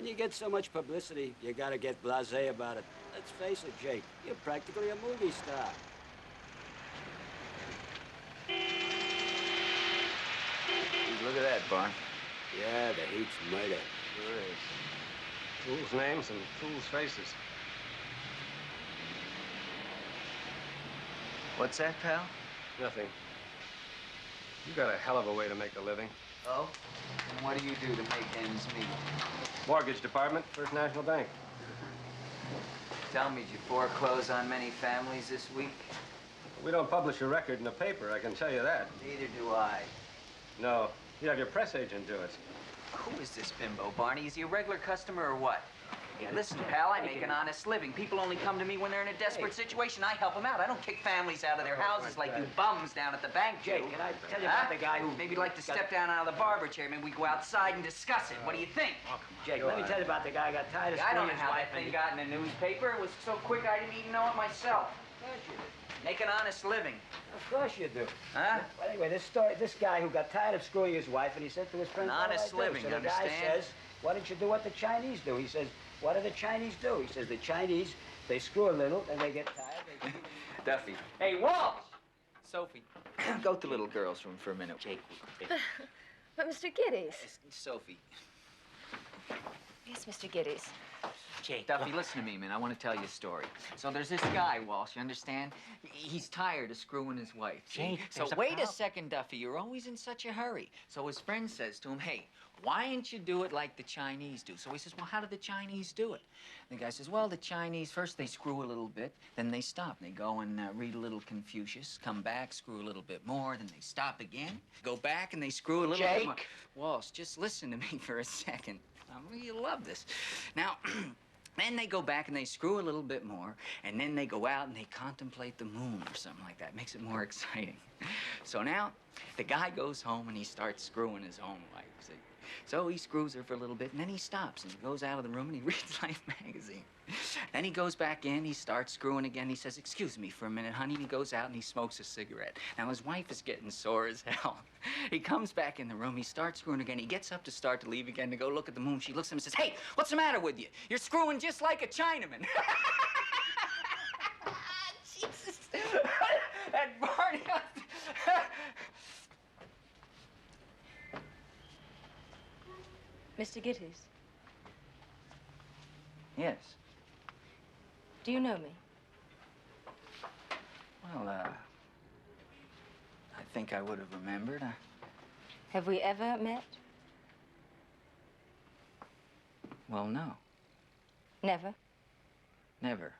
When you get so much publicity, you gotta get blasé about it. Let's face it, Jake, you're practically a movie star. Look at that, Barn. Yeah, the heat's murder. Sure is. Fools' names and fools' faces. What's that, pal? Nothing. You got a hell of a way to make a living. Oh? And what do you do to make ends meet? Mortgage department, First National Bank. Tell me, did you foreclose on many families this week? We don't publish a record in the paper, I can tell you that. Neither do I. No. You have your press agent do it. Who is this bimbo, Barney? Is he a regular customer or what? Yeah, listen, pal, I make an honest living. People only come to me when they're in a desperate situation. I help them out. I don't kick families out of their houses like you bums down at the bank do. Jake, can I tell you about the guy who... Maybe you'd like to step down out of the barber chair. Maybe we go outside and discuss it. What do you think? Oh, come on. Jake, let me tell you about the guy who got tired of I don't know screwing his how wife that thing got in the newspaper. It was so quick I didn't even know it myself. Of course you did. Make an honest living. Of course you do. Huh? Well, anyway, this guy who got tired of screwing his wife, and he said to his friend, An honest living, so the understand? guy says, why don't you do what the Chinese do? He says, what do the Chinese do? He says, the Chinese, they screw a little, and they get tired. Duffy. Hey, Walsh! Sophie, go to little girl's room for a minute. Jake. But Mr. Giddies. Sophie. Yes, Mr. Giddies. Jake. Duffy, listen to me, man. I want to tell you a story. So there's this guy, Walsh, you understand? He's tired of screwing his wife. Jake, so wait a second, Duffy. You're always in such a hurry. So his friend says to him, hey, why don't you do it like the Chinese do? So he says, well, how do the Chinese do it? The guy says, well, the Chinese, first they screw a little bit, then they stop. They go and read a little Confucius, come back, screw a little bit more, then they stop again, go back and they screw a little bit more. Walsh, just listen to me for a second. You love this. Now, then they go back and they screw a little bit more, and then they go out and they contemplate the moon or something like that. Makes it more exciting. So now, the guy goes home and he starts screwing his own wife, see? So he screws her for a little bit, and then he stops, and he goes out of the room, and he reads Life magazine. Then he goes back in, he starts screwing again. He says, excuse me for a minute, honey, and he goes out and he smokes a cigarette. Now, his wife is getting sore as hell. He comes back in the room, he starts screwing again. He gets up to start to leave again to go look at the moon. She looks at him and says, hey, what's the matter with you? You're screwing just like a Chinaman. Jesus. That Barney... Mr. Giddies, Yes. do you know me? Well, I think I would have remembered. Have we ever met? Well, no. Never? Never.